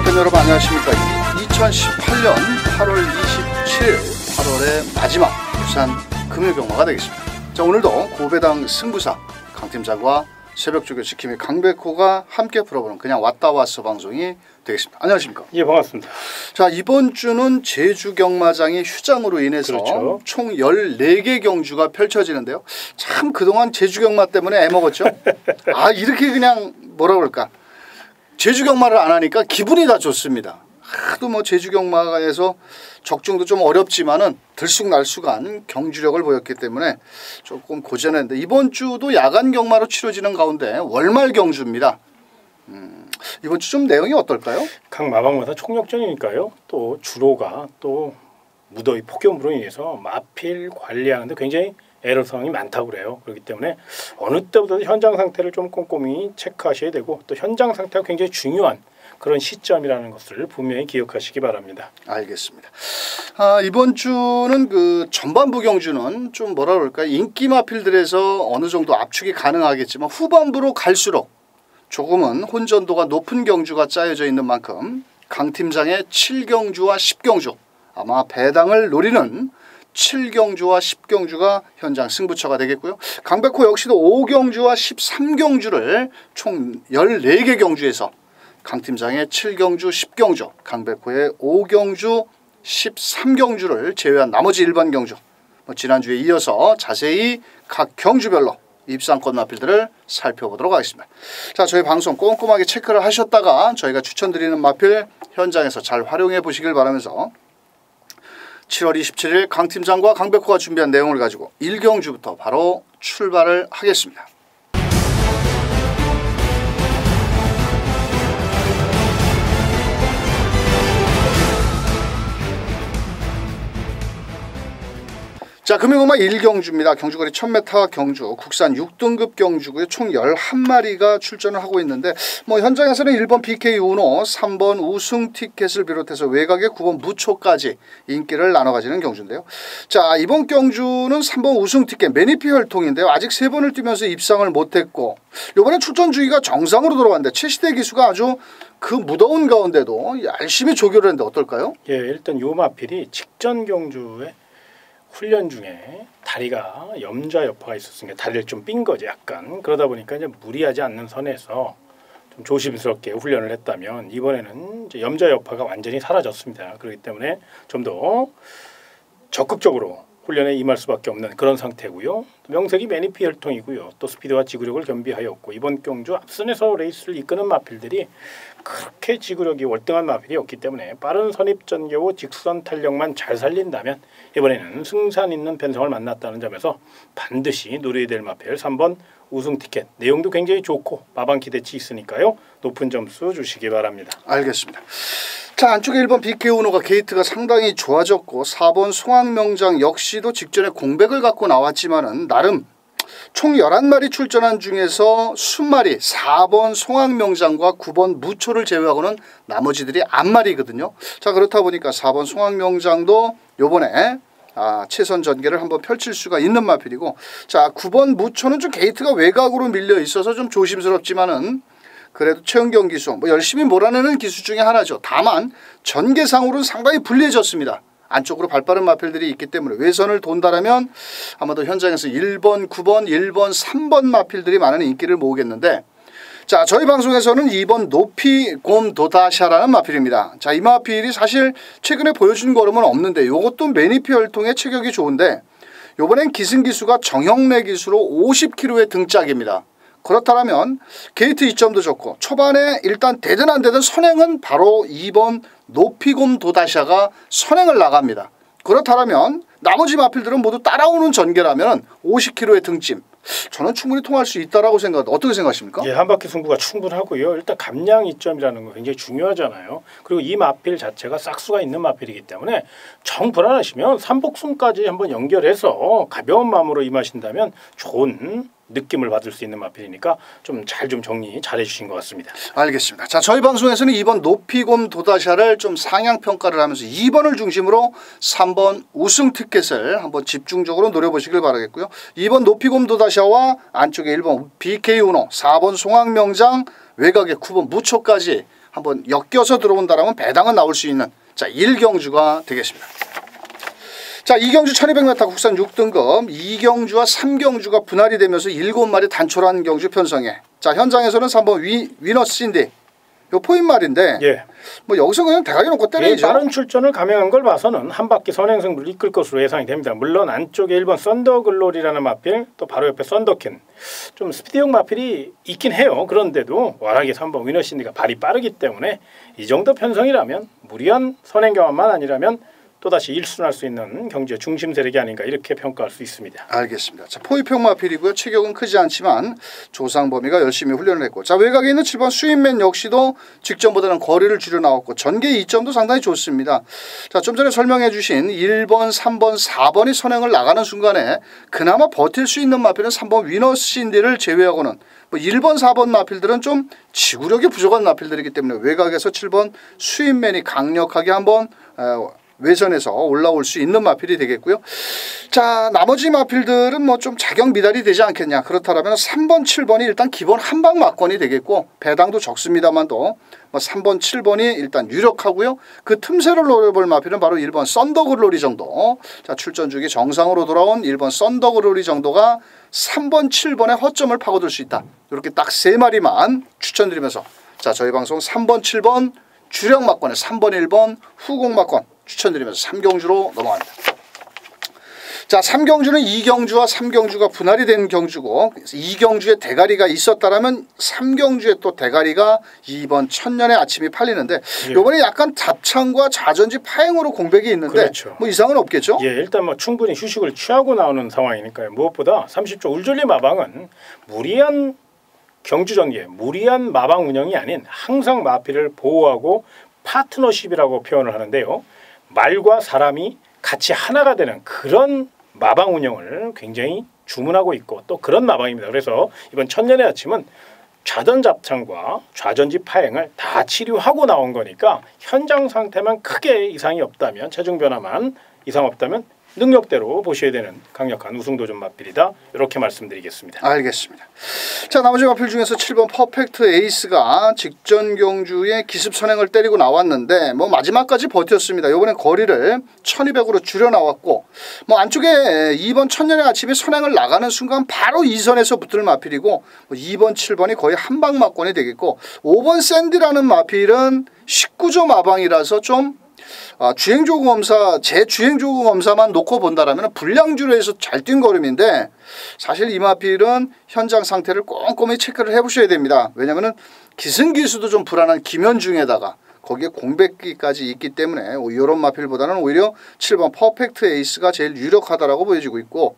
팬 여러분 안녕하십니까. 2018년 8월 27일 8월의 마지막 부산 금요경마가 되겠습니다. 자, 오늘도 고배당 승부사 강팀장과 새벽조교 지킴이 강백호가 함께 풀어보는 그냥 왔다 왔어 방송이 되겠습니다. 안녕하십니까. 예, 반갑습니다. 자, 이번 주는 제주 경마장이 휴장으로 인해서 그렇죠. 총 14개 경주가 펼쳐지는데요. 참 그동안 제주 경마 때문에 애먹었죠. 아, 이렇게 그냥 뭐라 그럴까, 제주 경마를 안 하니까 기분이 다 좋습니다. 하도 뭐 제주 경마에서 적중도 좀 어렵지만은 들쑥날쑥한 경주력을 보였기 때문에 조금 고전했는데, 이번 주도 야간 경마로 치러지는 가운데 월말 경주입니다. 이번 주 좀 내용이 어떨까요? 각 마방마다 총력전이니까요. 또 주로가 또 무더위 폭염으로 인해서 마필 관리하는데 굉장히 애로사항이 많다고 그래요. 그렇기 때문에 어느 때보다도 현장 상태를 좀 꼼꼼히 체크하셔야 되고, 또 현장 상태가 굉장히 중요한 그런 시점이라는 것을 분명히 기억하시기 바랍니다. 알겠습니다. 아, 이번 주는 그 전반부 경주는 좀 뭐라 그럴까, 인기 마필들에서 어느 정도 압축이 가능하겠지만 후반부로 갈수록 조금은 혼전도가 높은 경주가 짜여져 있는 만큼 강 팀장의 7경주와 10경주, 아마 배당을 노리는 7경주와 10경주가 현장 승부처가 되겠고요. 강백호 역시도 5경주와 13경주를 총 14개 경주에서 강팀장의 7경주, 10경주, 강백호의 5경주, 13경주를 제외한 나머지 일반 경주, 지난주에 이어서 자세히 각 경주별로 입상권 마필들을 살펴보도록 하겠습니다. 자, 저희 방송 꼼꼼하게 체크를 하셨다가 저희가 추천드리는 마필 현장에서 잘 활용해 보시길 바라면서 7월 27일 강팀장과 강백호가 준비한 내용을 가지고 1경주부터 바로 출발을 하겠습니다. 자, 금요경마 1경주입니다. 경주거리 1000m 경주, 국산 6등급 경주고요. 총 11마리가 출전을 하고 있는데, 뭐 현장에서는 1번 BK 우노, 3번 우승 티켓을 비롯해서 외곽의 9번 무초까지 인기를 나눠 가지는 경주인데요. 자, 이번 경주는 3번 우승 티켓 매니피 혈통인데요. 아직 3번을 뛰면서 입상을 못했고, 이번에 출전 주기가 정상으로 돌아왔는데 최시대 기수가 아주 그 무더운 가운데도 열심히 조교를 했는데 어떨까요? 예, 일단 요 마필이 직전 경주에 훈련 중에 다리가 염좌 여파가 있었으니까 다리를 좀 삔 거죠, 약간. 그러다 보니까 이제 무리하지 않는 선에서 좀 조심스럽게 훈련을 했다면, 이번에는 이제 염좌 여파가 완전히 사라졌습니다. 그렇기 때문에 좀 더 적극적으로 훈련에 임할 수밖에 없는 그런 상태고요. 명색이 매니피 혈통이고요. 또 스피드와 지구력을 겸비하였고, 이번 경주 앞선에서 레이스를 이끄는 마필들이 그렇게 지구력이 월등한 마필이었기 때문에 빠른 선입 전개후 직선 탄력만 잘 살린다면 이번에는 승산 있는 편성을 만났다는 점에서 반드시 노려야 될 마필 3번 우승 티켓, 내용도 굉장히 좋고 마방 기대치 있으니까요. 높은 점수 주시기 바랍니다. 알겠습니다. 자, 안쪽에 1번 BK 우노가 게이트가 상당히 좋아졌고, 4번 송악명장 역시도 직전에 공백을 갖고 나왔지만은 나름 총 11마리 출전한 중에서 20마리 4번 송악명장과 9번 무초를 제외하고는 나머지들이 앞마리거든요. 자, 그렇다 보니까 4번 송악명장도 요번에 최선 전개를 한번 펼칠 수가 있는 마필이고, 자, 9번 무초는 좀 게이트가 외곽으로 밀려 있어서 좀 조심스럽지만은 그래도 최은경 기수 뭐 열심히 몰아내는 기수 중에 하나죠. 다만 전개상으로는 상당히 불리해졌습니다. 안쪽으로 발빠른 마필들이 있기 때문에 외선을 돈다라면 아마도 현장에서 1번, 9번, 1번, 3번 마필들이 많은 인기를 모으겠는데, 자, 저희 방송에서는 2번 높이곰 도다샤라는 마필입니다. 자, 이 마필이 사실 최근에 보여준 걸음은 없는데 이것도 매니피 혈통의 체격이 좋은데, 이번엔 기승기수가 정형래 기수로 50kg의 등짝입니다. 그렇다면 게이트 이점도 좋고 초반에 일단 되든 안 되든 선행은 바로 2번 높이곰 도다샤가 선행을 나갑니다. 그렇다면 나머지 마필들은 모두 따라오는 전개라면 50kg의 등짐, 저는 충분히 통할 수 있다라고 생각합니다. 어떻게 생각하십니까? 예, 한 바퀴 승부가 충분하고요. 일단 감량 이점이라는 거 굉장히 중요하잖아요. 그리고 이 마필 자체가 싹수가 있는 마필이기 때문에 정 불안하시면 삼복승까지 한번 연결해서 가벼운 마음으로 임하신다면 좋은 느낌을 받을 수 있는 마필이니까 좀 정리 잘 해주신 것 같습니다. 알겠습니다. 자, 저희 방송에서는 2번 높이곰 도다샤를 좀 상향 평가를 하면서 2번을 중심으로 3번 우승 티켓을 한번 집중적으로 노려보시길 바라겠고요. 2번 높이곰 도다샤와 안쪽에 1번 BK 우노, 4번 송악명장, 외곽에 9번 무초까지 한번 엮여서 들어온다라면 배당은 나올 수 있는 자 1경주가 되겠습니다. 자 2경주 1200m 국산 6등급 2경주와 3경주가 분할이 되면서 7마리 단촐한 경주 편성해. 자 현장에서는 3번 위너스 신디 요 포인말인데 예. 뭐 여기서 그냥 대가리 놓고 때려야죠. 빠른 출전을 감행한 걸 봐서는 한 바퀴 선행승부를 이끌 것으로 예상이 됩니다. 물론 안쪽에 1번 썬더글로리라는 마필 또 바로 옆에 썬더킨 좀 스피드형 마필이 있긴 해요. 그런데도 워낙에 3번 위너신디가 발이 빠르기 때문에 이 정도 편성이라면 무리한 선행 경험만 아니라면 또다시 1순할 수 있는 경주의 중심 세력이 아닌가 이렇게 평가할 수 있습니다. 알겠습니다. 자 포위평 마필이고요. 체격은 크지 않지만 조상 범위가 열심히 훈련을 했고 자 외곽에 있는 7번 스윗맨 역시도 직전보다는 거리를 줄여 나왔고 전개 이점도 상당히 좋습니다. 자 좀 전에 설명해 주신 1번, 3번, 4번이 선행을 나가는 순간에 그나마 버틸 수 있는 마필은 3번 위너스 신디를 제외하고는 뭐 1번, 4번 마필들은 좀 지구력이 부족한 마필들이기 때문에 외곽에서 7번 스윗맨이 강력하게 한번 외선에서 올라올 수 있는 마필이 되겠고요. 자 나머지 마필들은 뭐 좀 자격 미달이 되지 않겠냐. 그렇다면 3번 7번이 일단 기본 한방 막권이 되겠고 배당도 적습니다만도 뭐 3번 7번이 일단 유력하고요. 그 틈새를 노려볼 마필은 바로 1번 썬더글로리 정도. 자 출전 주기 정상으로 돌아온 1번 썬더글로리 정도가 3번 7번의 허점을 파고들 수 있다. 이렇게 딱 3마리만 추천드리면서 자 저희 방송 3번 7번 주력 막권에 3번 1번 후공 막권 추천드리면서 3경주로 넘어갑니다. 자 3경주는 2경주와 3경주가 분할이 된 경주고 2경주에 대가리가 있었다라면 3경주에 또 대가리가 이번 천년의 아침이 팔리는데 이번에 약간 답창과 자전지 파행으로 공백이 있는데 그렇죠. 뭐 이상은 없겠죠? 예, 일단 뭐 충분히 휴식을 취하고 나오는 상황이니까요. 무엇보다 30조 울졸리 마방은 무리한 경주 전개, 무리한 마방 운영이 아닌 항상 마필을 보호하고 파트너십이라고 표현을 하는데요. 말과 사람이 같이 하나가 되는 그런 마방 운영을 굉장히 주문하고 있고 또 그런 마방입니다. 그래서 이번 천년의 아침은 좌전 잡창과 좌전지 파행을 다 치료하고 나온 거니까 현장 상태만 크게 이상이 없다면 체중 변화만 이상 없다면 능력대로 보셔야 되는 강력한 우승도전 마필이다. 이렇게 말씀드리겠습니다. 알겠습니다. 자 나머지 마필 중에서 7번 퍼펙트 에이스가 직전 경주에 기습 선행을 때리고 나왔는데 뭐 마지막까지 버텼습니다. 이번에 거리를 1200으로 줄여 나왔고 뭐 안쪽에 2번 천년의 아침에 선행을 나가는 순간 바로 2선에서 붙을 마필이고 뭐 2번 7번이 거의 한방 막권이 되겠고 5번 샌디라는 마필은 19조 마방이라서 좀 주행조구 검사 제 주행조구 검사만 놓고 본다라면 불량주로에서 잘 뛴 걸음인데 사실 이 마필은 현장 상태를 꼼꼼히 체크를 해보셔야 됩니다. 왜냐하면 기승기수도 좀 불안한 김현중에다가 거기에 공백기까지 있기 때문에 이런 마필보다는 오히려 7번 퍼펙트 에이스가 제일 유력하다라고 보여지고 있고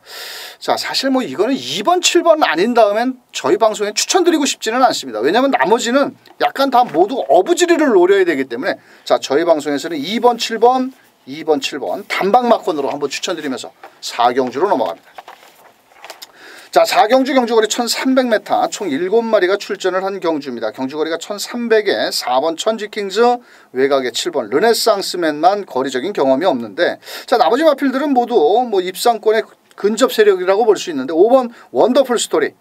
자 사실 뭐 이거는 2번 7번 아닌 다음엔 저희 방송에 추천드리고 싶지는 않습니다. 왜냐하면 나머지는 약간 다 모두 어부지리를 노려야 되기 때문에 자 저희 방송에서는 2번 7번 단방 막권으로 한번 추천드리면서 4경주로 넘어갑니다. 자 4경주 경주거리 1300m 총 7마리가 출전을 한 경주입니다. 경주거리가 1300에 4번 천지킹즈 외곽에 7번 르네상스맨만 거리적인 경험이 없는데 자 나머지 마필들은 모두 뭐 입상권의 근접 세력이라고 볼 수 있는데 5번 원더풀 스토리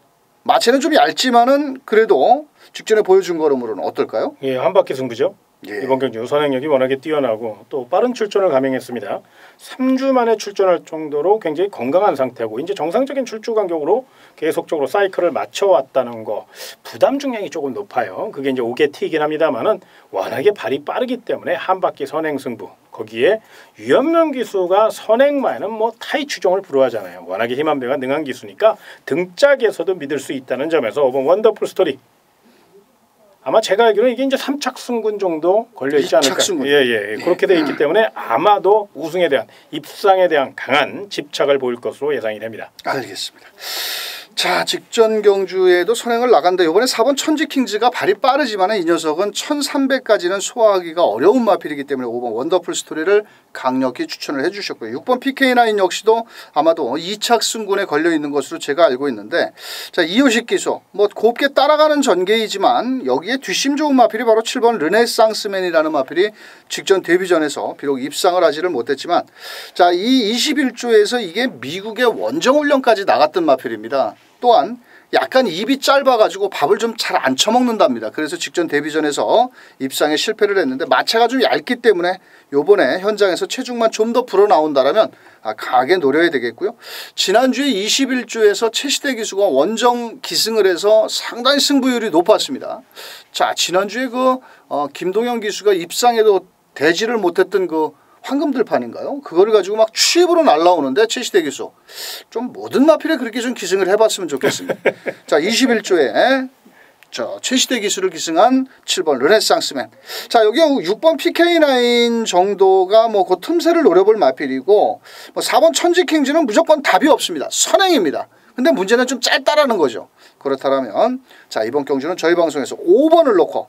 마체는 좀 얇지만은 그래도 직전에 보여준 걸음으로는 어떨까요? 예, 한 바퀴 승부죠. 예. 이번 경주 선행력이 워낙에 뛰어나고 또 빠른 출전을 감행했습니다. 3주 만에 출전할 정도로 굉장히 건강한 상태고 이제 정상적인 출주 간격으로 계속적으로 사이클을 맞춰왔다는 거 부담 중량이 조금 높아요. 그게 이제 5개T이긴 합니다만은 워낙에 발이 빠르기 때문에 한 바퀴 선행 승부 거기에 유현명 기수가 선행마에는 뭐 타이 추종을 불허하잖아요. 워낙에 힘한 배가 능한 기수니까 등짝에서도 믿을 수 있다는 점에서 5번 원더풀 스토리 아마 제가 알기로는 이게 이제 3착 승군 정도 걸려 있지 않을까. 예. 그렇게 돼 있기 때문에 아마도 우승에 대한 입상에 대한 강한 집착을 보일 것으로 예상이 됩니다. 알겠습니다. 자 직전 경주에도 선행을 나간다. 이번에 4번 천지킹즈가 발이 빠르지만 이 녀석은 1300까지는 소화하기가 어려운 마필이기 때문에 5번 원더풀 스토리를 강력히 추천을 해주셨고요. 6번 PK9 역시도 아마도 2착 승군에 걸려있는 것으로 제가 알고 있는데 자 이효식 기수 뭐 곱게 따라가는 전개이지만 여기에 뒷심 좋은 마필이 바로 7번 르네상스맨이라는 마필이 직전 데뷔전에서 비록 입상을 하지를 못했지만 자 이 21조에서 이게 미국의 원정훈련까지 나갔던 마필입니다. 또한 약간 입이 짧아가지고 밥을 좀 잘 안 처먹는답니다. 그래서 직전 데뷔전에서 입상에 실패를 했는데 마체가 좀 얇기 때문에 요번에 현장에서 체중만 좀 더 불어나온다라면 강하게 노려야 되겠고요. 지난주에 21주에서 최시대 기수가 원정 기승을 해서 상당히 승부율이 높았습니다. 자, 지난주에 김동현 기수가 입상에도 대지를 못했던 황금들판인가요? 그거를 가지고 막 취입으로 날라오는데 최시대 기수 좀 모든 마필에 그렇게 좀 기승을 해봤으면 좋겠습니다. 자, 21조에 최시대 기수를 기승한 7번 르네상스맨. 자, 여기 6번 PK9 정도가 그 틈새를 노려볼 마필이고 4번 천지킹즈는 무조건 답이 없습니다. 선행입니다. 근데 문제는 좀 짧다라는 거죠. 그렇다면 자, 이번 경주는 저희 방송에서 5번을 놓고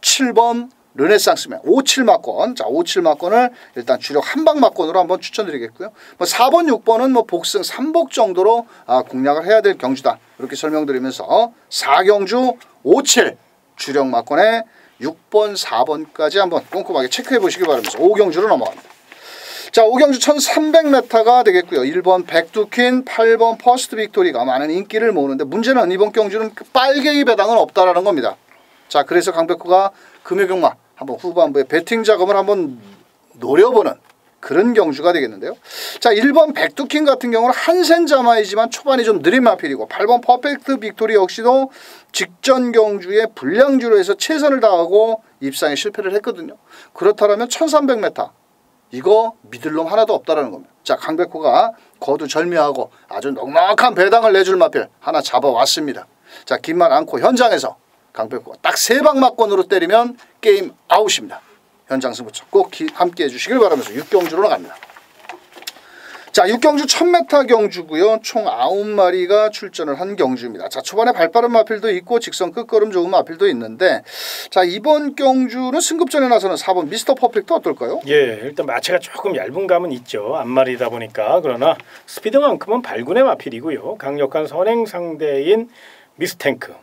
7번 르네상스맨 57막권. 자, 57막권을 일단 주력 한방막권으로 한번 추천드리겠고요. 4번, 6번은 복승 3복 정도로 공략을 해야 될 경주다. 이렇게 설명드리면서 4경주 57 주력 막권에 6번, 4번까지 한번 꼼꼼하게 체크해 보시기 바라면서 5경주로 넘어갑니다. 자, 5경주 1300m가 되겠고요. 1번 백두퀸, 8번 퍼스트 빅토리가 많은 인기를 모으는데 문제는 이번 경주는 빨갱이 배당은 없다라는 겁니다. 자, 그래서 강백호가 금요경마 한번 후반부에 배팅 자금을 한번 노려보는 그런 경주가 되겠는데요. 자, 1번 백두킹 같은 경우는 한센자마이지만 초반이 좀 느린 마필이고 8번 퍼펙트 빅토리 역시도 직전 경주에 불량주로 해서 최선을 다하고 입상에 실패를 했거든요. 그렇다면 1300m 이거 믿을 놈 하나도 없다라는 겁니다. 자, 강백호가 거두절미하고 아주 넉넉한 배당을 내줄 마필 하나 잡아왔습니다. 자, 긴말 않고 현장에서 강백호가 딱 3방막권으로 때리면 게임 아웃입니다. 현장 승부처 꼭 함께 해주시길 바라면서 6경주로 나갑니다. 자, 6경주 1000m 경주고요. 총 9마리가 출전을 한 경주입니다. 자, 초반에 발빠른 마필도 있고 직선 끝걸음 좋은 마필도 있는데 자, 이번 경주는 승급전에 나서는 4번 미스터 퍼펙트 어떨까요? 예, 일단 마체가 조금 얇은 감은 있죠. 앞마리다 보니까. 그러나 스피드만큼은 발군의 마필이고요. 강력한 선행 상대인 미스탱크,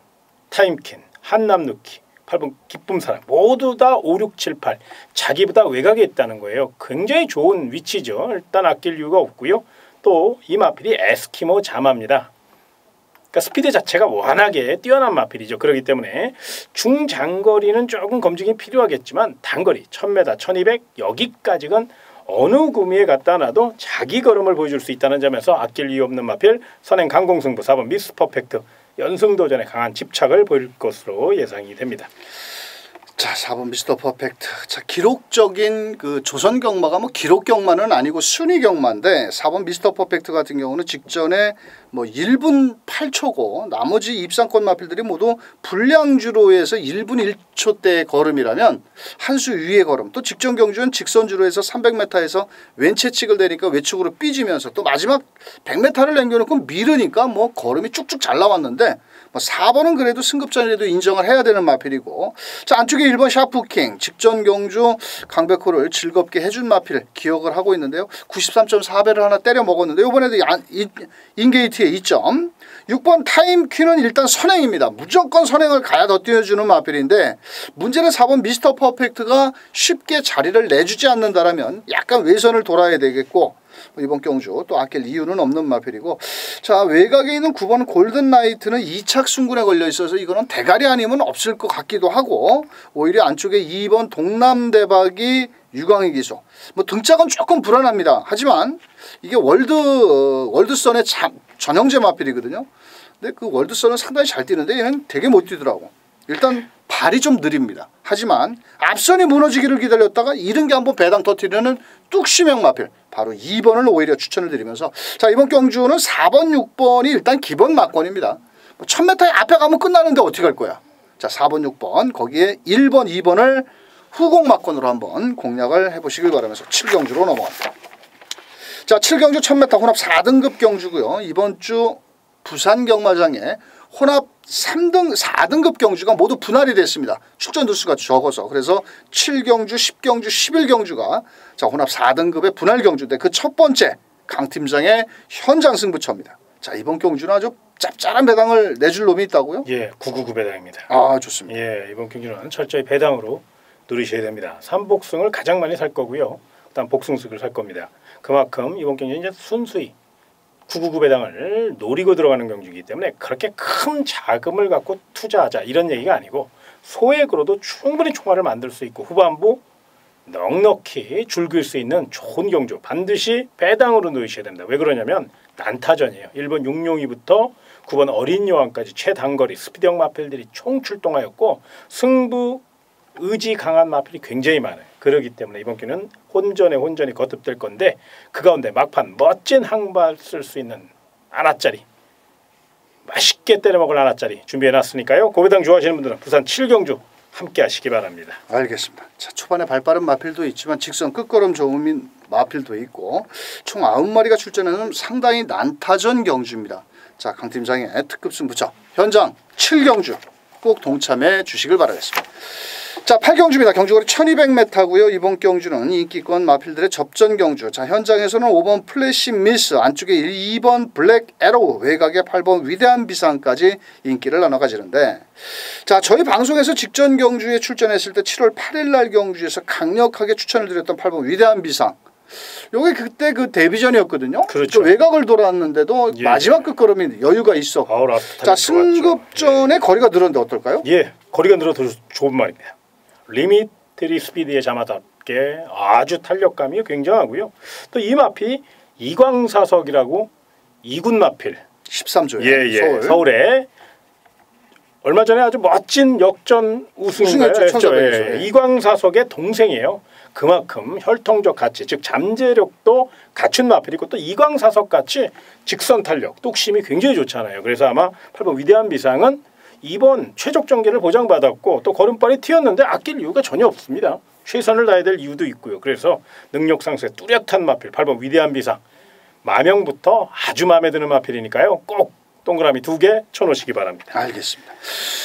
타임킨, 한남누키, 8번 기쁨사랑 모두 다 5, 6, 7, 8 자기보다 외곽에 있다는 거예요. 굉장히 좋은 위치죠. 일단 아낄 이유가 없고요. 또 이 마필이 에스키모 자마입니다. 그러니까 스피드 자체가 워낙에 뛰어난 마필이죠. 그렇기 때문에 중장거리는 조금 검증이 필요하겠지만 단거리 1000m, 1200 여기까지는 어느 구미에 갖다 놔도 자기 걸음을 보여줄 수 있다는 점에서 아낄 이유 없는 마필 선행 강공승부 4번 미스 퍼펙트 연승도전에 강한 집착을 보일 것으로 예상이 됩니다. 자, 4번 미스터 퍼펙트. 자, 기록적인 조선 경마가 기록 경마는 아니고 순위 경마인데 4번 미스터 퍼펙트 같은 경우는 직전에 1분 8초고 나머지 입상권 마필들이 모두 불량주로 해서 1분 1초대 걸음이라면 한 수 위의 걸음, 또 직전 경주는 직선주로 해서 300m에서 왼채찍을 대니까 외측으로 삐지면서 또 마지막 100m를 남겨놓고 밀으니까 걸음이 쭉쭉 잘 나왔는데 4번은 그래도 승급전이라도 인정을 해야 되는 마필이고 자, 안쪽에 1번 샤프킹 직전 경주 강백호를 즐겁게 해준 마필 기억을 하고 있는데요. 93.4배를 하나 때려 먹었는데 이번에도 인게이트에 2점. 6번 타임퀸은 일단 선행입니다. 무조건 선행을 가야 더 뛰어주는 마필인데 문제는 4번 미스터 퍼펙트가 쉽게 자리를 내주지 않는다라면 약간 외선을 돌아야 되겠고 이번 경주 또 아낄 이유는 없는 마필이고 자, 외곽에 있는 9번 골든나이트는 2착 순군에 걸려 있어서 이거는 대가리 아니면 없을 것 같기도 하고 오히려 안쪽에 2번 동남대박이 유광희 기수 등짝은 조금 불안합니다. 하지만 이게 월드선의 전형제 마필이거든요. 근데 그 월드선은 상당히 잘 뛰는데 얘는 되게 못 뛰더라고. 일단 발이 좀 느립니다. 하지만 앞선이 무너지기를 기다렸다가 이른 게 한번 배당 터뜨리는 뚝심형 마필 바로 2번을 오히려 추천을 드리면서 자, 이번 경주는 4번 6번이 일단 기본 막권입니다. 1000m에 앞에 가면 끝나는데 어떻게 할 거야. 자, 4번 6번 거기에 1번 2번을 후공 막권으로 한번 공략을 해보시길 바라면서 7경주로 넘어갑니다. 자, 7경주 1000m 혼합 4등급 경주고요. 이번 주 부산 경마장에 혼합 3등, 4등급 경주가 모두 분할이 됐습니다. 출전 두수가 적어서. 그래서 7경주, 10경주, 11경주가 자, 혼합 4등급의 분할 경주인데 그 첫 번째 강팀장의 현장 승부처입니다. 자, 이번 경주는 아주 짭짤한 배당을 내줄 놈이 있다고요? 예, 999 배당입니다. 아, 좋습니다. 예, 이번 경주는 철저히 배당으로 누리셔야 됩니다. 3복승을 가장 많이 살 거고요. 그다음 복승식을 살 겁니다. 그만큼 이번 경기는 이제 순수히 999 배당을 노리고 들어가는 경주이기 때문에 그렇게 큰 자금을 갖고 투자하자 이런 얘기가 아니고 소액으로도 충분히 총알을 만들 수 있고 후반부 넉넉히 즐길 수 있는 좋은 경주 반드시 배당으로 넣으셔야 됩니다. 왜 그러냐면 난타전이에요. 1번 육룡이부터 9번 어린 여왕까지 최단거리 스피드형 마필들이 총 출동하였고 승부 의지 강한 마필이 굉장히 많아요. 그렇기 때문에 이번 기는 혼전이 거듭될 건데 그 가운데 막판 멋진 항발 쓸 수 있는 아나짜리 맛있게 때려 먹을 아나짜리 준비해놨으니까요. 고배당 좋아하시는 분들은 부산 7경주 함께 하시기 바랍니다. 알겠습니다. 자, 초반에 발빠른 마필도 있지만 직선 끝걸음 좋은 마필도 있고 총 9마리가 출전하는 상당히 난타전 경주입니다. 자, 강 팀장의 특급 승부처 현장 7경주 꼭 동참해 주시길 바라겠습니다. 자, 8경주입니다. 경주거리 1200m고요. 이번 경주는 인기권 마필들의 접전 경주. 자, 현장에서는 5번 플래시 미스, 안쪽에 2번 블랙 에로우, 외곽에 8번 위대한 비상까지 인기를 나눠 가지는데 자, 저희 방송에서 직전 경주에 출전했을 때 7월 8일 날 경주에서 강력하게 추천을 드렸던 8번 위대한 비상. 요게 그때 그 데뷔전이었거든요. 그렇죠. 외곽을 돌았는데도 예. 마지막 끝걸음이 여유가 있어. 자, 승급전의 거리가 늘었는데 어떨까요? 예, 거리가 늘어도 좋은 말입니다. 리미트리 스피드의 자마답게 아주 탄력감이 굉장하고요. 또 이 마필 이광사석이라고 이군 마필 13조에 예, 서울에 얼마 전에 아주 멋진 역전 우승했죠. 예. 이광사석의 동생이에요. 그만큼 혈통적 가치, 즉 잠재력도 갖춘 마필이고 또 이광사석 같이 직선 탄력, 뚝심이 굉장히 좋잖아요. 그래서 아마 8번 위대한 비상은 이번 최적 전개를 보장받았고 또 걸음발이 튀었는데 아낄 이유가 전혀 없습니다. 최선을 다해야 될 이유도 있고요. 그래서 능력 상승에 뚜렷한 마필 8번 위대한 비상 마명부터 아주 마음에 드는 마필이니까요. 꼭 동그라미 2개 쳐놓으시기 바랍니다. 알겠습니다.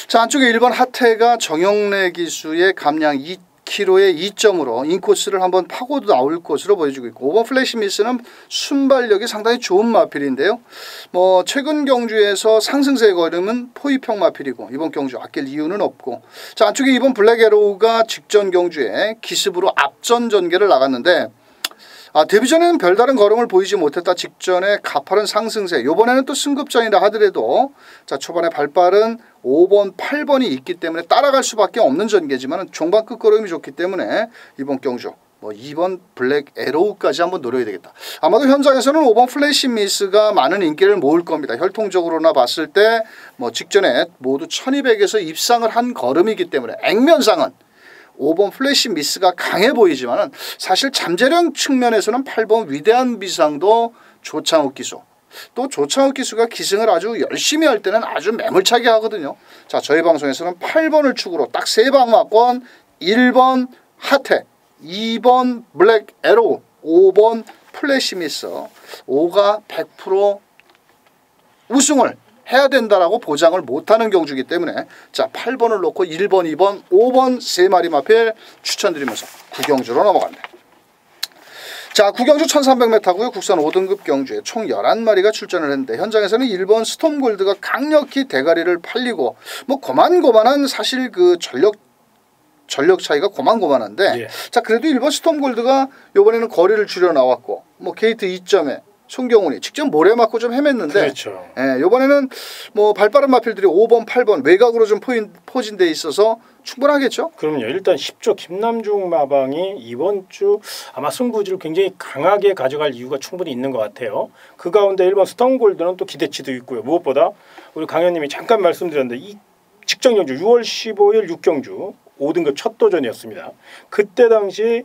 자, 안쪽에 1번 하태가 정영래 기수의 감량 2kg의 2점으로 인코스를 한번 파고도 나올 것으로 보여지고 있고 5번 플래시 미스는 순발력이 상당히 좋은 마필인데요. 뭐 최근 경주에서 상승세의 걸음은 포위평 마필이고 이번 경주 아낄 이유는 없고 자, 안쪽에 2번 블랙 에로우가 직전 경주에 기습으로 앞전 전개를 나갔는데 데뷔전에는 별다른 걸음을 보이지 못했다 직전에 가파른 상승세 이번에는 또 승급전이라 하더라도 자, 초반에 발빠른 5번 8번이 있기 때문에 따라갈 수밖에 없는 전개지만 종반 끝걸음이 좋기 때문에 이번 경주 뭐 2번 블랙 에로우까지 한번 노려야 되겠다. 아마도 현장에서는 5번 플래시 미스가 많은 인기를 모을 겁니다. 혈통적으로나 봤을 때 뭐 직전에 모두 1200에서 입상을 한 걸음이기 때문에 액면상은 5번 플래시 미스가 강해 보이지만 사실 잠재력 측면에서는 8번 위대한 비상도 조창욱 기수 또 조창욱 기수가 기승을 아주 열심히 할 때는 아주 매몰차게 하거든요. 자, 저희 방송에서는 8번을 축으로 딱 3방마권 1번 하태 2번 블랙 에로우 5번 플래시 미스 5가 100% 우승을 해야 된다라고 보장을 못하는 경주이기 때문에 자, 8번을 놓고 1번, 2번, 5번 3마리 마필 추천드리면서 9경주로 넘어갑니다. 자, 9경주 1300m고요. 국산 5등급 경주에 총 11마리가 출전을 했는데 현장에서는 1번 스톰골드가 강력히 대가리를 팔리고 뭐 고만고만한 사실 그 전력 차이가 고만고만한데 예. 자, 그래도 1번 스톰골드가 이번에는 거리를 줄여 나왔고 뭐 게이트 2점에 송경훈이 직접 모래 맞고 좀 헤맸는데 그렇죠. 예, 이번에는 뭐 발빠른 마필들이 5번, 8번 외곽으로 좀 포진돼 있어서 충분하겠죠? 그럼요. 일단 10조 김남중 마방이 이번 주 아마 승부지를 굉장히 강하게 가져갈 이유가 충분히 있는 것 같아요. 그 가운데 1번 스톤골드는 또 기대치도 있고요. 무엇보다 우리 강현님이 잠깐 말씀드렸는데 이 직전 경주 6월 15일 6경주 5등급 첫 도전이었습니다. 그때 당시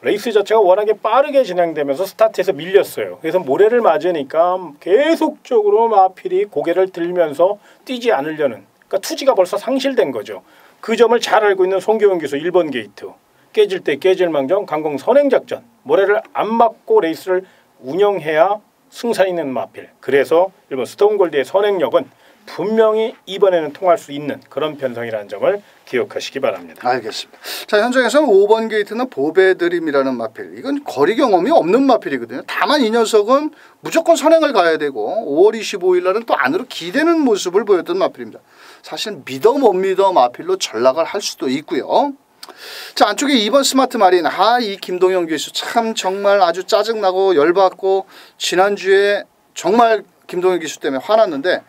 레이스 자체가 워낙에 빠르게 진행되면서 스타트에서 밀렸어요. 그래서 모래를 맞으니까 계속적으로 마필이 고개를 들면서 뛰지 않으려는 그러니까 투지가 벌써 상실된 거죠. 그 점을 잘 알고 있는 송교원 기수 1번 게이트 깨질 때 깨질 망정 강공 선행작전 모래를 안 맞고 레이스를 운영해야 승산 있는 마필. 그래서 1번 스톤골드의 선행력은 분명히 이번에는 통할 수 있는 그런 편성이라는 점을 기억하시기 바랍니다. 알겠습니다. 자, 현장에서는 5번 게이트는 보배드림이라는 마필. 이건 거리 경험이 없는 마필이거든요. 다만 이 녀석은 무조건 선행을 가야 되고 5월 25일 날은 또 안으로 기대는 모습을 보였던 마필입니다. 사실 믿어 못 믿어 마필로 전락을 할 수도 있고요. 자, 안쪽에 2번 스마트 마린. 이 김동영 교수 참 정말 아주 짜증나고 열받고 지난주에 정말 김동현 기수 때문에 화났는데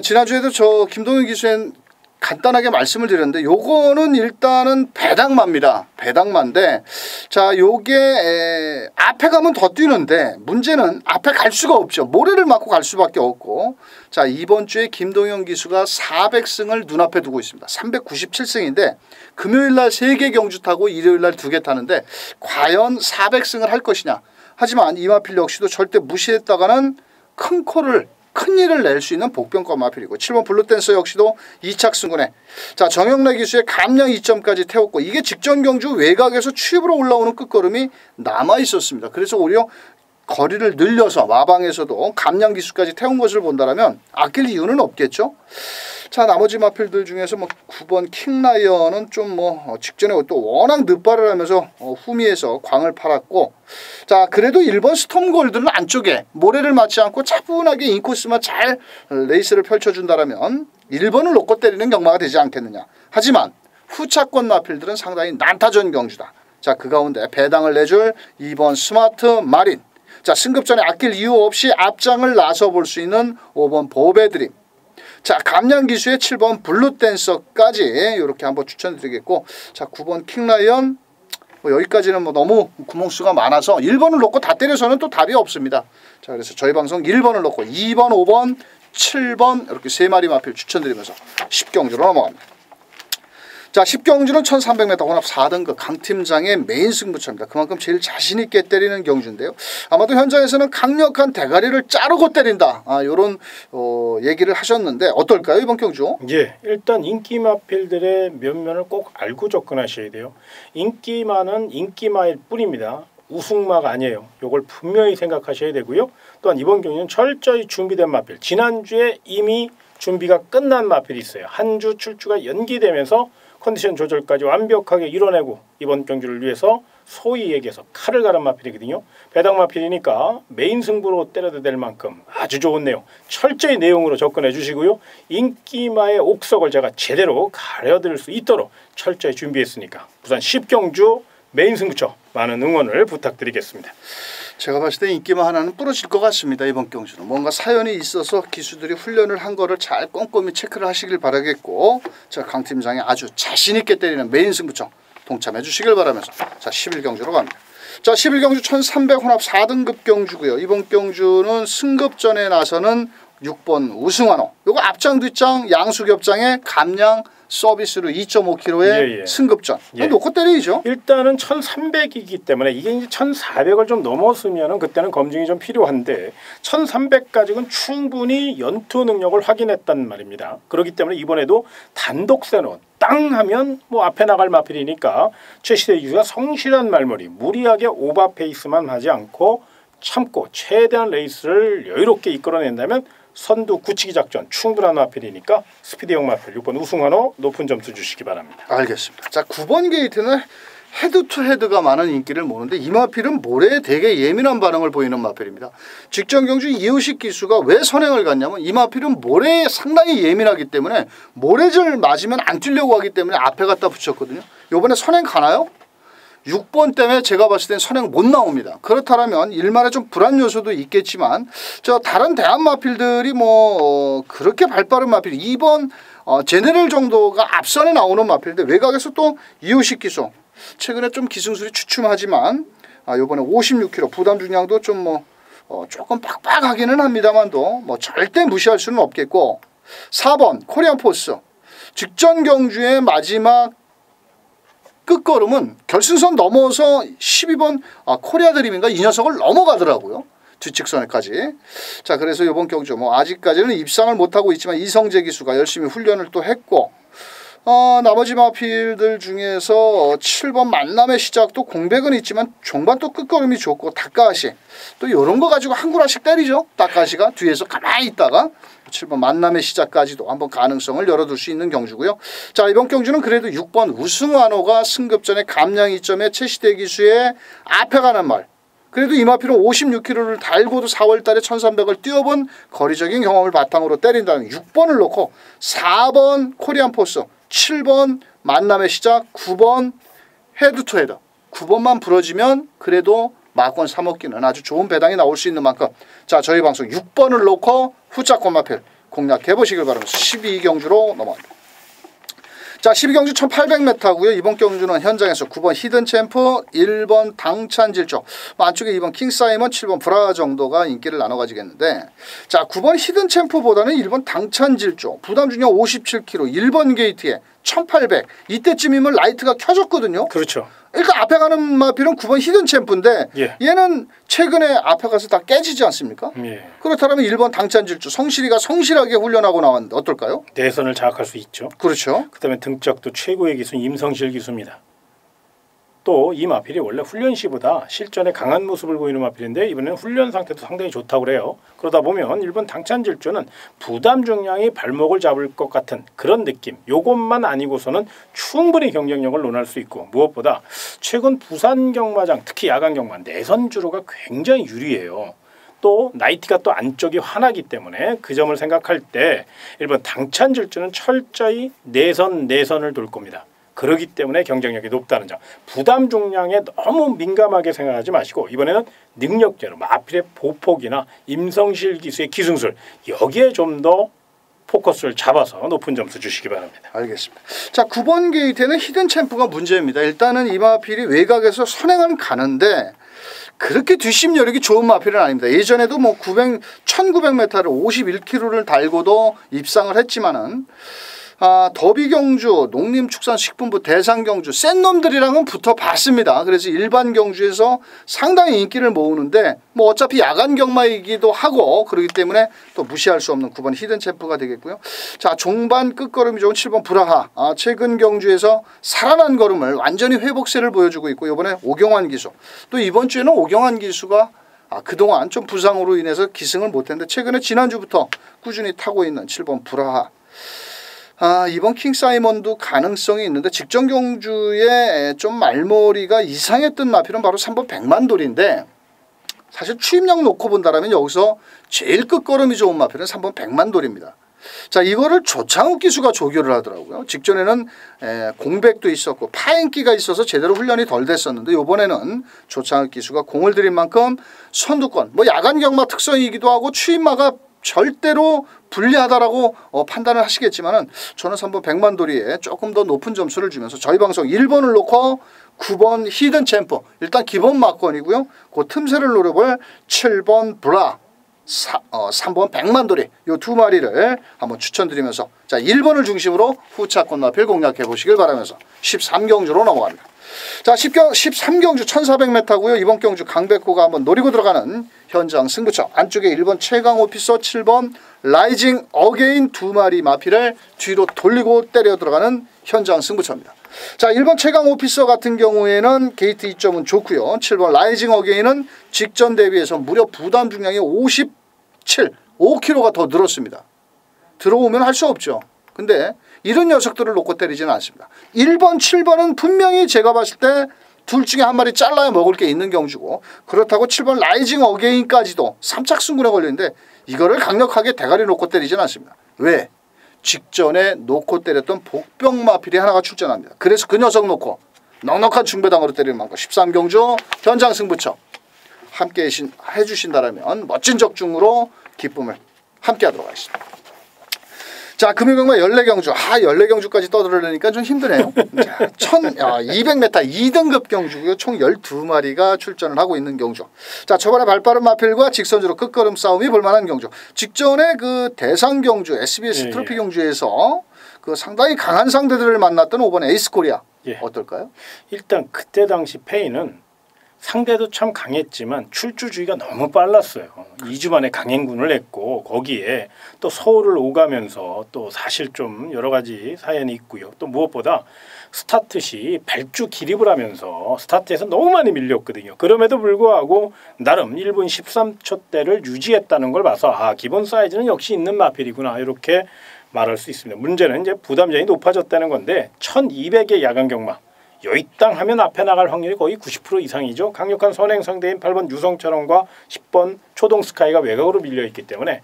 지난주에도 저 김동현 기수엔 간단하게 말씀을 드렸는데 요거는 일단은 배당마입니다. 배당마인데 자 요게 앞에 가면 더 뛰는데 문제는 앞에 갈 수가 없죠. 모래를 맞고 갈 수밖에 없고 자 이번 주에 김동현 기수가 400승을 눈앞에 두고 있습니다. 397승인데 금요일날 3개 경주 타고 일요일날 2개 타는데 과연 400승을 할 것이냐. 하지만 이마필 역시도 절대 무시했다가는 큰 일을 낼 수 있는 복병과 마필이고 7번 블루댄서 역시도 2착 승군에 자 정영래 기수의 감량 2점까지 태웠고 이게 직전 경주 외곽에서 추입으로 올라오는 끝걸음이 남아 있었습니다. 그래서 오히려 거리를 늘려서 마방에서도 감량 기수까지 태운 것을 본다면 아낄 이유는 없겠죠. 자 나머지 마필들 중에서 뭐 9번 킹라이언은 좀 뭐 직전에 또 워낙 늦발을 하면서 후미에서 광을 팔았고 자 그래도 1번 스톰골드는 안쪽에 모래를 맞지 않고 차분하게 인코스만 잘 레이스를 펼쳐준다라면 1번을 놓고 때리는 경마가 되지 않겠느냐. 하지만 후차권 마필들은 상당히 난타전 경주다. 자 그 가운데 배당을 내줄 2번 스마트 마린 자 승급전에 아낄 이유 없이 앞장을 나서 볼 수 있는 5번 보배드림 자 감량 기수의 7번 블루댄서까지 이렇게 한번 추천드리겠고 자 9번 킹라이언 뭐 여기까지는 뭐 너무 구멍수가 많아서 1번을 놓고 다 때려서는 또 답이 없습니다. 자 그래서 저희 방송 1번을 놓고 2번 5번 7번 이렇게 3마리 마필 추천드리면서 10경주로 넘어갑니다. 자 10경주는 1300m 혼합 4등급 강팀장의 메인 승부처입니다. 그만큼 제일 자신있게 때리는 경주인데요. 아마도 현장에서는 강력한 대가리를 자르고 때린다 이런 얘기를 하셨는데 어떨까요 이번 경주? 예, 일단 인기 마필들의 면면을 꼭 알고 접근하셔야 돼요. 인기마는 인기마일 뿐입니다. 우승마가 아니에요. 이걸 분명히 생각하셔야 되고요. 또한 이번 경주는 철저히 준비된 마필 지난주에 이미 준비가 끝난 마필이 있어요. 한 주 출주가 연기되면서 컨디션 조절까지 완벽하게 이뤄내고 이번 경주를 위해서 소위 얘기해서 칼을 갈은 마필이거든요. 배당 마필이니까 메인 승부로 때려도 될 만큼 아주 좋은 내용 철저히 내용으로 접근해 주시고요. 인기마의 옥석을 제가 제대로 가려드릴 수 있도록 철저히 준비했으니까 부산 10경주 메인 승부처 많은 응원을 부탁드리겠습니다. 제가 봤을 때 인기마 하나는 부러질 것 같습니다. 이번 경주는 뭔가 사연이 있어서 기수들이 훈련을 한 거를 잘 꼼꼼히 체크를 하시길 바라겠고 자 강팀장이 아주 자신있게 때리는 메인 승부처 동참해 주시길 바라면서 자 11경주로 갑니다. 자 11경주 1300 혼합 4등급 경주고요. 이번 경주는 승급전에 나서는 6번 우승환호 요거 앞장 뒷장 양수겹장에 감량 서비스로 2.5kg의 승급전 놓고 때리죠. 일단은 1300이기 때문에 이게 이제 1400을 좀 넘었으면 그때는 검증이 좀 필요한데 1300까지는 충분히 연투 능력을 확인했단 말입니다. 그렇기 때문에 이번에도 단독세노 땅 하면 뭐 앞에 나갈 마필이니까 최시대 기수가 성실한 말머리 무리하게 오버페이스만 하지 않고 참고 최대한 레이스를 여유롭게 이끌어낸다면 선두 굳히기 작전 충분한 마필이니까 스피드형 마필 6번 우승환호 높은 점수 주시기 바랍니다. 알겠습니다. 자 9번 게이트는 헤드투헤드가 많은 인기를 모는데 이 마필은 모래에 되게 예민한 반응을 보이는 마필입니다. 직전 경주 이우식 기수가 왜 선행을 갔냐면 이 마필은 모래에 상당히 예민하기 때문에 모래질 맞으면 안 뛰려고 하기 때문에 앞에 갖다 붙였거든요. 이번에 선행 가나요? 6번 때문에 제가 봤을 땐 선행 못 나옵니다. 그렇다면 일말의 좀 불안 요소도 있겠지만 저 다른 대한 마필들이 뭐 그렇게 발빠른 마필 2번 제네럴 정도가 앞선에 나오는 마필인데 외곽에서 또 이우식 기수 최근에 좀 기승술이 추춤하지만 이번에 56kg 부담 중량도 좀 뭐 조금 빡빡하기는 합니다만도 뭐 절대 무시할 수는 없겠고 4번 코리안 포스 직전 경주의 마지막 끝걸음은 결승선 넘어서 12번 코리아 드림인가 이 녀석을 넘어가더라고요. 뒤측선에까지. 자 그래서 이번 경주 뭐 아직까지는 입상을 못하고 있지만 이성재 기수가 열심히 훈련을 또 했고 나머지 마필들 중에서 7번 만남의 시작도 공백은 있지만 종반 또 끝걸음이 좋고 다카시 또 이런 거 가지고 한 구라씩 때리죠. 다카시가 뒤에서 가만히 있다가 7번 만남의 시작까지도 한번 가능성을 열어둘 수 있는 경주고요. 자 이번 경주는 그래도 6번 우승환호가 승급전에 감량 2점에 최시대 기수의 앞에 가는 말 그래도 이 마필은 56kg를 달고도 4월 달에 1300을 뛰어본 거리적인 경험을 바탕으로 때린다는 6번을 놓고 4번 코리안 포스 7번 만남의 시작 9번 헤드 투 헤드 9번만 부러지면 그래도 마권 3억기는 아주 좋은 배당이 나올 수 있는 만큼 자 저희 방송 6번을 놓고 후차권 마필 공략해 보시길 바라면서 12경주로 넘어갑니다. 자 12경주 1800m고요. 이번 경주는 현장에서 9번 히든챔프, 1번 당찬질조, 안쪽에 2번 킹사이먼, 7번 브라 정도가 인기를 나눠 가지겠는데 자 9번 히든챔프보다는 1번 당찬질조 부담 중량 57kg 1번 게이트에 1800 이때쯤이면 라이트가 켜졌거든요. 그렇죠. 일단 앞에 가는 마필은 9번 히든챔프인데 예. 얘는 최근에 앞에 가서 다 깨지지 않습니까? 예. 그렇다면 1번 당찬질주 성실이가 성실하게 훈련하고 나왔는데 어떨까요? 내선을 장악할 수 있죠. 그렇죠. 그다음에 등짝도 최고의 기수 임성실 기수입니다. 또 이 마필이 원래 훈련 시보다 실전에 강한 모습을 보이는 마필인데 이번에는 훈련 상태도 상당히 좋다고 그래요. 그러다 보면 1번 당찬질주는 부담 중량이 발목을 잡을 것 같은 그런 느낌. 요것만 아니고서는 충분히 경쟁력을 논할 수 있고 무엇보다 최근 부산 경마장 특히 야간 경마 내선 주로가 굉장히 유리해요. 또 나이티가 또 안쪽이 환하기 때문에 그 점을 생각할 때 1번 당찬질주는 철저히 내선을 돌 겁니다. 그렇기 때문에 경쟁력이 높다는 점. 부담 중량에 너무 민감하게 생각하지 마시고 이번에는 능력대로 마필의 보폭이나 임성실 기수의 기승술 여기에 좀 더 포커스를 잡아서 높은 점수 주시기 바랍니다. 알겠습니다. 자 9번 게이트에는 히든챔프가 문제입니다. 일단은 이 마필이 외곽에서 선행은 가는데 그렇게 뒷심 여력이 좋은 마필은 아닙니다. 예전에도 뭐 1900m를 51km를 달고도 입상을 했지만은 더비 경주, 농림축산식품부 대상 경주 센 놈들이랑은 붙어봤습니다. 그래서 일반 경주에서 상당히 인기를 모으는데 뭐 어차피 야간 경마이기도 하고 그렇기 때문에 또 무시할 수 없는 9번 히든챔프가 되겠고요. 자 종반 끝걸음이 좋은 7번 브라하 최근 경주에서 살아난 걸음을 완전히 회복세를 보여주고 있고 이번에 오경환 기수 또 이번 주에는 오경환 기수가 그동안 좀 부상으로 인해서 기승을 못했는데 최근에 지난주부터 꾸준히 타고 있는 7번 브라하 이번 킹사이먼도 가능성이 있는데 직전 경주에 좀 말머리가 이상했던 마필은 바로 3번 백만돌인데 사실 추임력 놓고 본다면 여기서 제일 끝걸음이 좋은 마필은 3번 백만돌입니다. 자 이거를 조창욱 기수가 조교를 하더라고요. 직전에는 공백도 있었고 파행기가 있어서 제대로 훈련이 덜 됐었는데 이번에는 조창욱 기수가 공을 들인 만큼 선두권 뭐 야간 경마 특성이기도 하고 추임마가 절대로 불리하다라고 판단을 하시겠지만은 저는 3번 백만돌이에 조금 더 높은 점수를 주면서 저희 방송 1번을 놓고 9번 히든챔프 일단 기본 막권이고요. 그 틈새를 노려볼 7번 브라 3번 백만돌이 이 두 마리를 한번 추천드리면서 자 1번을 중심으로 후차권 마필 공략해 보시길 바라면서 13경주로 넘어갑니다. 자 13경주 1400m고요. 이번 경주 강백호가 한번 노리고 들어가는 현장 승부처 안쪽에 1번 최강 오피서 7번 라이징 어게인 두 마리 마필을 뒤로 돌리고 때려 들어가는 현장 승부처입니다. 자 1번 최강 오피서 같은 경우에는 게이트 2점은 좋고요. 7번 라이징 어게인은 직전 대비해서 무려 부담 중량이 5kg가 더 늘었습니다. 들어오면 할 수 없죠. 근데 이런 녀석들을 놓고 때리지는 않습니다. 1번, 7번은 분명히 제가 봤을 때 둘 중에 한 마리 잘라야 먹을 게 있는 경주고 그렇다고 7번 라이징 어게인까지도 3착 승군에 걸리는데 이거를 강력하게 대가리 놓고 때리지는 않습니다. 왜? 직전에 놓고 때렸던 복병 마필이 하나가 출전합니다. 그래서 그 녀석 놓고 넉넉한 중배당으로 때리는 만큼 13경주 현장 승부처 함께 해주신다면 멋진 적중으로 기쁨을 함께 하도록 하겠습니다. 자 금요경마 14경주 14경주까지 떠들으려니까 좀 힘드네요. 자, 1200m 2등급 경주고요. 총 12마리가 출전을 하고 있는 경주. 자 저번에 발빠른 마필과 직선주로 끝걸음 싸움이 볼만한 경주. 직전에 그 대상 경주 SBS 트로피 경주에서 그 상당히 강한 상대들을 만났던 5번 에이스코리아 어떨까요? 일단 그때 당시 페이는 상대도 참 강했지만 출주주의가 너무 빨랐어요. 2주 만에 강행군을 했고 거기에 또 서울을 오가면서 또 사실 좀 여러 가지 사연이 있고요. 또 무엇보다 스타트 시 발주 기립을 하면서 스타트에서 너무 많이 밀렸거든요. 그럼에도 불구하고 나름 1분 13초대를 유지했다는 걸 봐서 기본 사이즈는 역시 있는 마필이구나 이렇게 말할 수 있습니다. 문제는 이제 부담점이 높아졌다는 건데 1200의 야간 경마 여의땅 하면 앞에 나갈 확률이 거의 90% 이상이죠. 강력한 선행 상대인 8번 유성철원과 10번 초동스카이가 외곽으로 밀려있기 때문에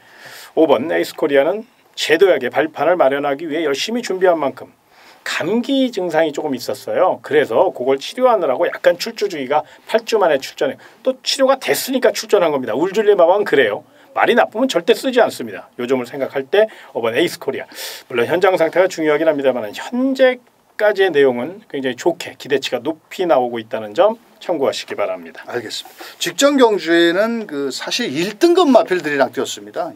5번 에이스코리아는 제도약의 발판을 마련하기 위해 열심히 준비한 만큼 감기 증상이 조금 있었어요. 그래서 그걸 치료하느라고 약간 출조 주기가 8주 만에 출전해. 또 치료가 됐으니까 출전한 겁니다. 울줄리마왕 그래요. 말이 나쁘면 절대 쓰지 않습니다. 요 점을 생각할 때 5번 에이스 코리아. 물론 현장 상태가 중요하긴 합니다만 현재까지의 내용은 굉장히 좋게 기대치가 높이 나오고 있다는 점 참고하시기 바랍니다. 알겠습니다. 직전 경주에는 그 사실 1등급 마필들이랑 뛰었습니다.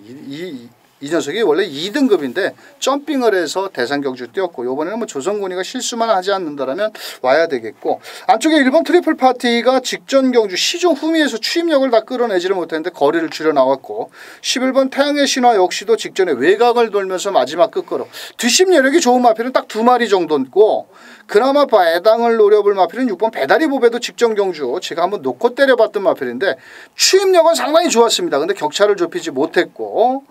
이 녀석이 원래 2등급인데 점핑을 해서 대상 경주 뛰었고 이번에는 뭐 조성곤이가 실수만 하지 않는다라면 와야 되겠고 안쪽에 1번 트리플 파티가 직전 경주 시종 후미에서 추임력을 다 끌어내지를 못했는데 거리를 줄여 나왔고 11번 태양의 신화 역시도 직전에 외곽을 돌면서 마지막 끝걸어 뒷심 여력이 좋은 마필은 딱 2마리 정도고 그나마 배당을 노려볼 마필은 6번 배다리 보배도 직전 경주 제가 한번 놓고 때려봤던 마필인데 추임력은 상당히 좋았습니다. 근데 격차를 좁히지 못했고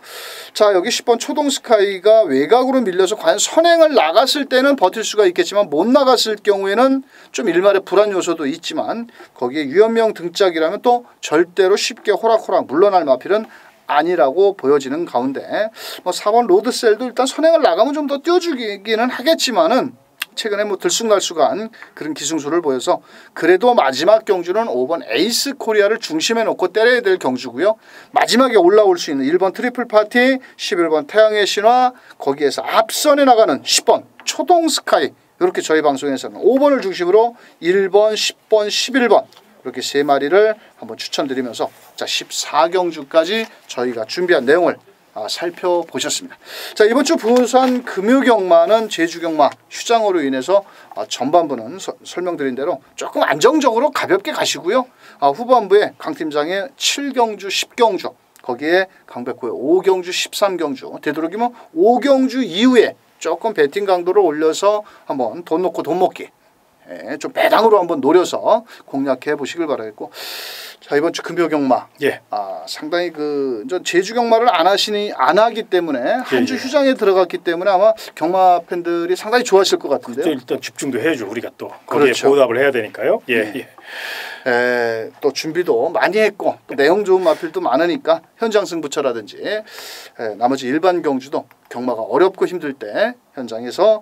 자 여기 10번 초동스카이가 외곽으로 밀려서 과연 선행을 나갔을 때는 버틸 수가 있겠지만 못 나갔을 경우에는 좀 일말의 불안 요소도 있지만 거기에 유연명 등짝이라면 또 절대로 쉽게 호락호락 물러날 마필은 아니라고 보여지는 가운데 뭐 4번 로드셀도 일단 선행을 나가면 좀 더 띄워주기는 하겠지만은 최근에 뭐 들쑥날쑥한 그런 기승수를 보여서 그래도 마지막 경주는 5번 에이스 코리아를 중심에 놓고 때려야 될 경주고요. 마지막에 올라올 수 있는 1번 트리플 파티, 11번 태양의 신화, 거기에서 앞선에 나가는 10번 초동 스카이 이렇게 저희 방송에서는 5번을 중심으로 1번, 10번, 11번 이렇게 세 마리를 한번 추천드리면서 자 14경주까지 저희가 준비한 내용을 살펴보셨습니다. 자 이번 주 부산 금요경마는 제주경마 휴장으로 인해서 전반부는 설명드린 대로 조금 안정적으로 가볍게 가시고요. 후반부에 강 팀장의 7경주 10경주 거기에 강백호의 5경주 13경주 되도록이면 5경주 이후에 조금 배팅 강도를 올려서 한번 돈 놓고 돈 먹기 좀 배당으로 한번 노려서 공략해 보시길 바라겠고 자 이번 주 금요경마 상당히 그 제주경마를 안 하기 때문에 한 주 휴장에 들어갔기 때문에 아마 경마 팬들이 상당히 좋아하실 것 같은데요. 일단 집중도 해야죠. 우리가 또 거기에 그렇죠. 보답을 해야 되니까요. 또 준비도 많이 했고 또 내용 좋은 마필도 많으니까 현장 승부처라든지 나머지 일반 경주도 경마가 어렵고 힘들 때 현장에서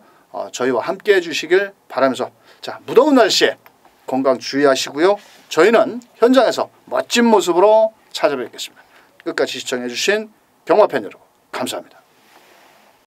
저희와 함께 해주시길 바라면서 자 무더운 날씨에 건강 주의하시고요. 저희는 현장에서 멋진 모습으로 찾아뵙겠습니다. 끝까지 시청해 주신 경마팬 여러분 감사합니다.